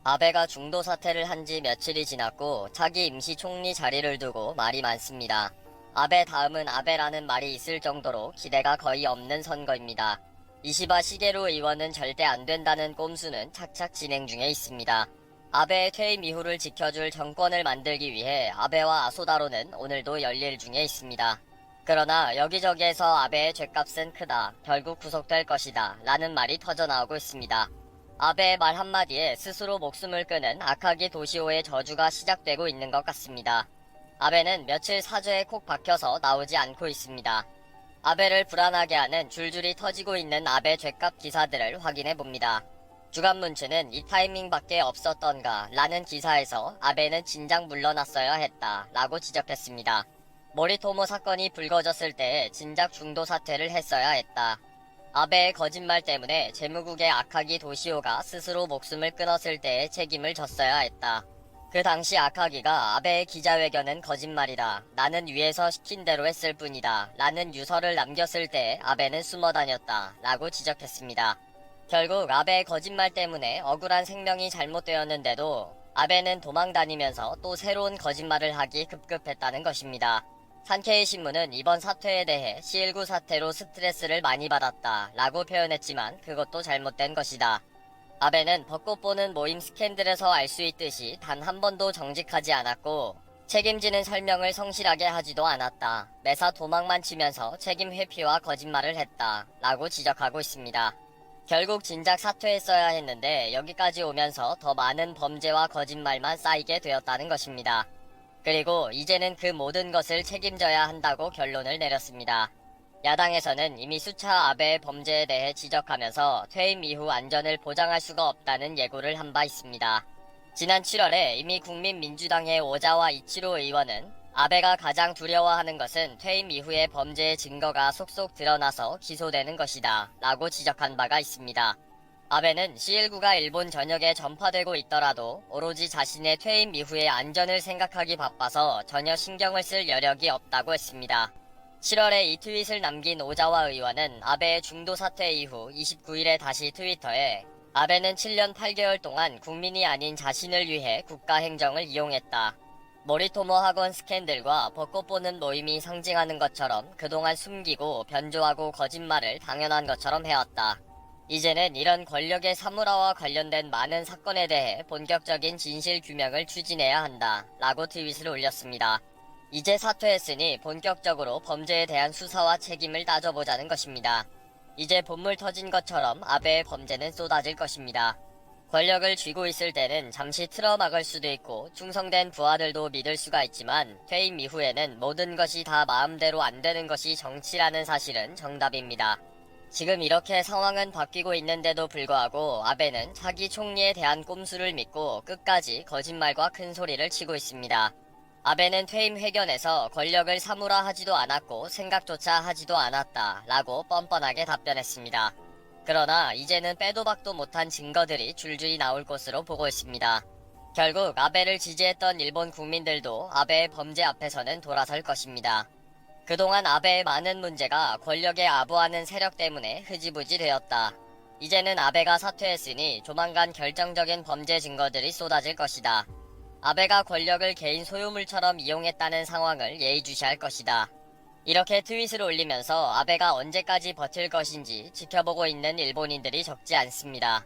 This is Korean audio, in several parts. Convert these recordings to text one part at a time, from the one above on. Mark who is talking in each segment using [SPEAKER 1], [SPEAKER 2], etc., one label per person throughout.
[SPEAKER 1] 아베가 중도 사퇴를 한 지 며칠이 지났고 차기 임시 총리 자리를 두고 말이 많습니다. 아베 다음은 아베라는 말이 있을 정도로 기대가 거의 없는 선거입니다. 이시바 시게루 의원은 절대 안 된다는 꼼수는 착착 진행 중에 있습니다. 아베의 퇴임 이후를 지켜줄 정권을 만들기 위해 아베와 아소다로는 오늘도 열릴 중에 있습니다. 그러나 여기저기에서 아베의 죗값은 크다, 결국 구속될 것이다 라는 말이 터져나오고 있습니다. 아베의 말 한마디에 스스로 목숨을 끊은 아카기 도시오의 저주가 시작되고 있는 것 같습니다. 아베는 며칠 사죄에 콕 박혀서 나오지 않고 있습니다. 아베를 불안하게 하는 줄줄이 터지고 있는 아베 죗값 기사들을 확인해봅니다. 주간문춘은 이 타이밍밖에 없었던가 라는 기사에서 아베는 진작 물러났어야 했다 라고 지적했습니다. 모리토모 사건이 불거졌을 때 진작 중도 사퇴를 했어야 했다. 아베의 거짓말 때문에 재무국의 아카기 도시오가 스스로 목숨을 끊었을 때의 책임을 졌어야 했다. 그 당시 아카기가 아베의 기자회견은 거짓말이다. 나는 위에서 시킨 대로 했을 뿐이다. 라는 유서를 남겼을 때 아베는 숨어 다녔다. 라고 지적했습니다. 결국 아베의 거짓말 때문에 억울한 생명이 잘못되었는데도 아베는 도망 다니면서 또 새로운 거짓말을 하기 급급했다는 것입니다. 산케이 신문은 이번 사퇴에 대해 C19 사태로 스트레스를 많이 받았다 라고 표현했지만 그것도 잘못된 것이다. 아베는 벚꽃 보는 모임 스캔들에서 알 수 있듯이 단 한 번도 정직하지 않았고 책임지는 설명을 성실하게 하지도 않았다. 매사 도망만 치면서 책임 회피와 거짓말을 했다 라고 지적하고 있습니다. 결국 진작 사퇴했어야 했는데 여기까지 오면서 더 많은 범죄와 거짓말만 쌓이게 되었다는 것입니다. 그리고 이제는 그 모든 것을 책임져야 한다고 결론을 내렸습니다. 야당에서는 이미 수차 아베의 범죄에 대해 지적하면서 퇴임 이후 안전을 보장할 수가 없다는 예고를 한 바 있습니다. 지난 7월에 이미 국민민주당의 오자와 이치로 의원은 아베가 가장 두려워하는 것은 퇴임 이후의 범죄의 증거가 속속 드러나서 기소되는 것이다 라고 지적한 바가 있습니다. 아베는 C19가 일본 전역에 전파되고 있더라도 오로지 자신의 퇴임 이후의 안전을 생각하기 바빠서 전혀 신경을 쓸 여력이 없다고 했습니다. 7월에 이 트윗을 남긴 오자와 의원은 아베의 중도 사퇴 이후 29일에 다시 트위터에 아베는 7년 8개월 동안 국민이 아닌 자신을 위해 국가 행정을 이용했다. 모리토모 학원 스캔들과 벚꽃 보는 모임이 상징하는 것처럼 그동안 숨기고 변조하고 거짓말을 당연한 것처럼 해왔다. 이제는 이런 권력의 사무라와 관련된 많은 사건에 대해 본격적인 진실 규명을 추진해야 한다 라고 트윗을 올렸습니다. 이제 사퇴했으니 본격적으로 범죄에 대한 수사와 책임을 따져보자는 것입니다. 이제 본물 터진 것처럼 아베의 범죄는 쏟아질 것입니다. 권력을 쥐고 있을 때는 잠시 틀어막을 수도 있고 충성된 부하들도 믿을 수가 있지만 퇴임 이후에는 모든 것이 다 마음대로 안 되는 것이 정치라는 사실은 정답입니다. 지금 이렇게 상황은 바뀌고 있는데도 불구하고 아베는 차기 총리에 대한 꼼수를 믿고 끝까지 거짓말과 큰 소리를 치고 있습니다. 아베는 퇴임 회견에서 권력을 사무라 하지도 않았고 생각조차 하지도 않았다 라고 뻔뻔하게 답변했습니다. 그러나 이제는 빼도 박도 못한 증거들이 줄줄이 나올 것으로 보고 있습니다. 결국 아베를 지지했던 일본 국민들도 아베의 범죄 앞에서는 돌아설 것입니다. 그동안 아베의 많은 문제가 권력에 아부하는 세력 때문에 흐지부지 되었다. 이제는 아베가 사퇴했으니 조만간 결정적인 범죄 증거들이 쏟아질 것이다. 아베가 권력을 개인 소유물처럼 이용했다는 상황을 예의주시할 것이다. 이렇게 트윗을 올리면서 아베가 언제까지 버틸 것인지 지켜보고 있는 일본인들이 적지 않습니다.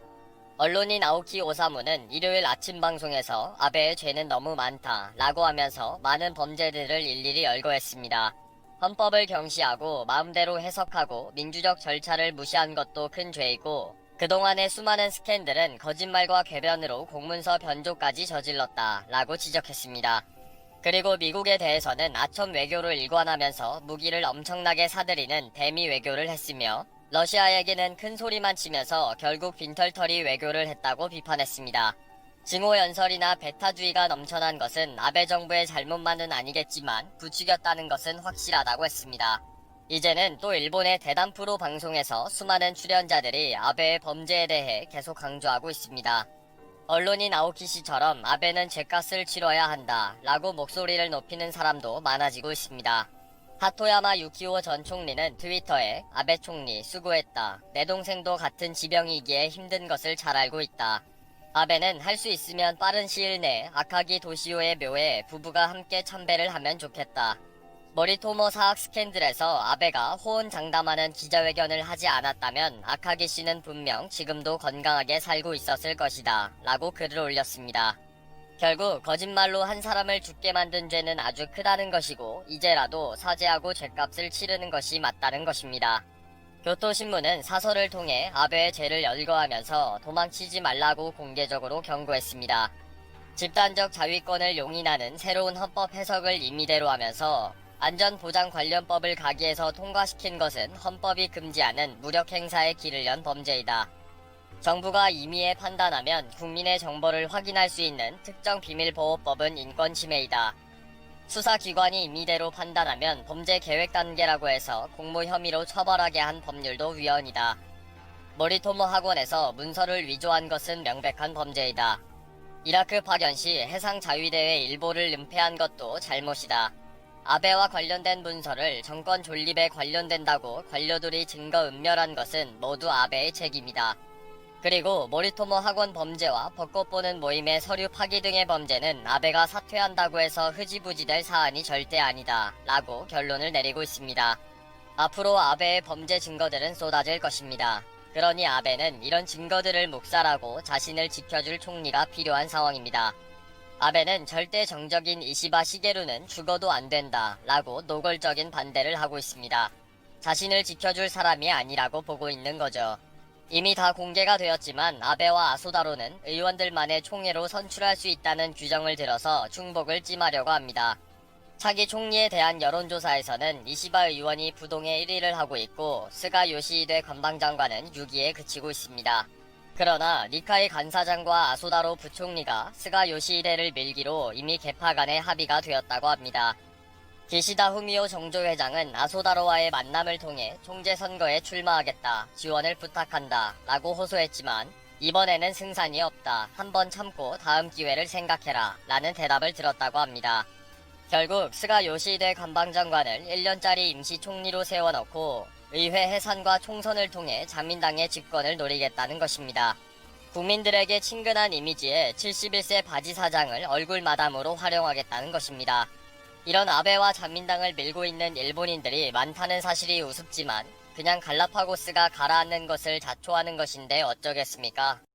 [SPEAKER 1] 언론인 아오키 오사무는 일요일 아침 방송에서 아베의 죄는 너무 많다 라고 하면서 많은 범죄들을 일일이 열거했습니다. 헌법을 경시하고 마음대로 해석하고 민주적 절차를 무시한 것도 큰 죄이고 그동안의 수많은 스캔들은 거짓말과 궤변으로 공문서 변조까지 저질렀다 라고 지적했습니다. 그리고 미국에 대해서는 아첨 외교를 일관하면서 무기를 엄청나게 사들이는 대미 외교를 했으며 러시아에게는 큰 소리만 치면서 결국 빈털터리 외교를 했다고 비판했습니다. 증오연설이나 배타주의가 넘쳐난 것은 아베 정부의 잘못만은 아니겠지만 부추겼다는 것은 확실하다고 했습니다. 이제는 또 일본의 대담 프로 방송에서 수많은 출연자들이 아베의 범죄에 대해 계속 강조하고 있습니다. 언론인 아오키 씨처럼 아베는 죗값을 치러야 한다 라고 목소리를 높이는 사람도 많아지고 있습니다. 하토야마 유키오 전 총리는 트위터에 아베 총리 수고했다. 내 동생도 같은 지병이기에 힘든 것을 잘 알고 있다. 아베는 할 수 있으면 빠른 시일 내에 아카기 도시오의 묘에 부부가 함께 참배를 하면 좋겠다. 모리토모 사학 스캔들에서 아베가 호언장담하는 기자회견을 하지 않았다면 아카기 씨는 분명 지금도 건강하게 살고 있었을 것이다 라고 글을 올렸습니다. 결국 거짓말로 한 사람을 죽게 만든 죄는 아주 크다는 것이고 이제라도 사죄하고 죄값을 치르는 것이 맞다는 것입니다. 교토신문은 사설을 통해 아베의 죄를 열거하면서 도망치지 말라고 공개적으로 경고했습니다. 집단적 자위권을 용인하는 새로운 헌법 해석을 임의대로 하면서 안전보장관련법을 가기에서 통과시킨 것은 헌법이 금지하는 무력 행사에 길을 연 범죄이다. 정부가 임의에 판단하면 국민의 정보를 확인할 수 있는 특정비밀보호법은 인권침해이다. 수사기관이 임의대로 판단하면 범죄 계획 단계라고 해서 공모 혐의로 처벌하게 한 법률도 위헌이다. 모리토모 학원에서 문서를 위조한 것은 명백한 범죄이다. 이라크 파견 시 해상자위대회 일보를 은폐한 것도 잘못이다. 아베와 관련된 문서를 정권 존립에 관련된다고 관료들이 증거 은멸한 것은 모두 아베의 책임이다. 그리고 모리토모 학원 범죄와 벚꽃 보는 모임의 서류 파기 등의 범죄는 아베가 사퇴한다고 해서 흐지부지될 사안이 절대 아니다 라고 결론을 내리고 있습니다. 앞으로 아베의 범죄 증거들은 쏟아질 것입니다. 그러니 아베는 이런 증거들을 묵살하고 자신을 지켜줄 총리가 필요한 상황입니다. 아베는 절대 정적인 이시바 시게루는 죽어도 안 된다 라고 노골적인 반대를 하고 있습니다. 자신을 지켜줄 사람이 아니라고 보고 있는 거죠. 이미 다 공개가 되었지만 아베와 아소다로는 의원들만의 총회로 선출할 수 있다는 규정을 들어서 중복을 찜하려고 합니다. 차기 총리에 대한 여론조사에서는 이시바 의원이 부동의 1위를 하고 있고 스가 요시히데 관방장관은 6위에 그치고 있습니다. 그러나 니카이 간사장과 아소다로 부총리가 스가 요시히데를 밀기로 이미 계파 간의 합의가 되었다고 합니다. 기시다 후미오 정조회장은 아소다로와의 만남을 통해 총재 선거에 출마하겠다, 지원을 부탁한다 라고 호소했지만 이번에는 승산이 없다, 한번 참고 다음 기회를 생각해라 라는 대답을 들었다고 합니다. 결국 스가 요시히데 관방장관을 1년짜리 임시 총리로 세워놓고 의회 해산과 총선을 통해 자민당의 집권을 노리겠다는 것입니다. 국민들에게 친근한 이미지의 71세 바지 사장을 얼굴 마담으로 활용하겠다는 것입니다. 이런 아베와 자민당을 밀고 있는 일본인들이 많다는 사실이 우습지만 그냥 갈라파고스가 가라앉는 것을 자초하는 것인데 어쩌겠습니까?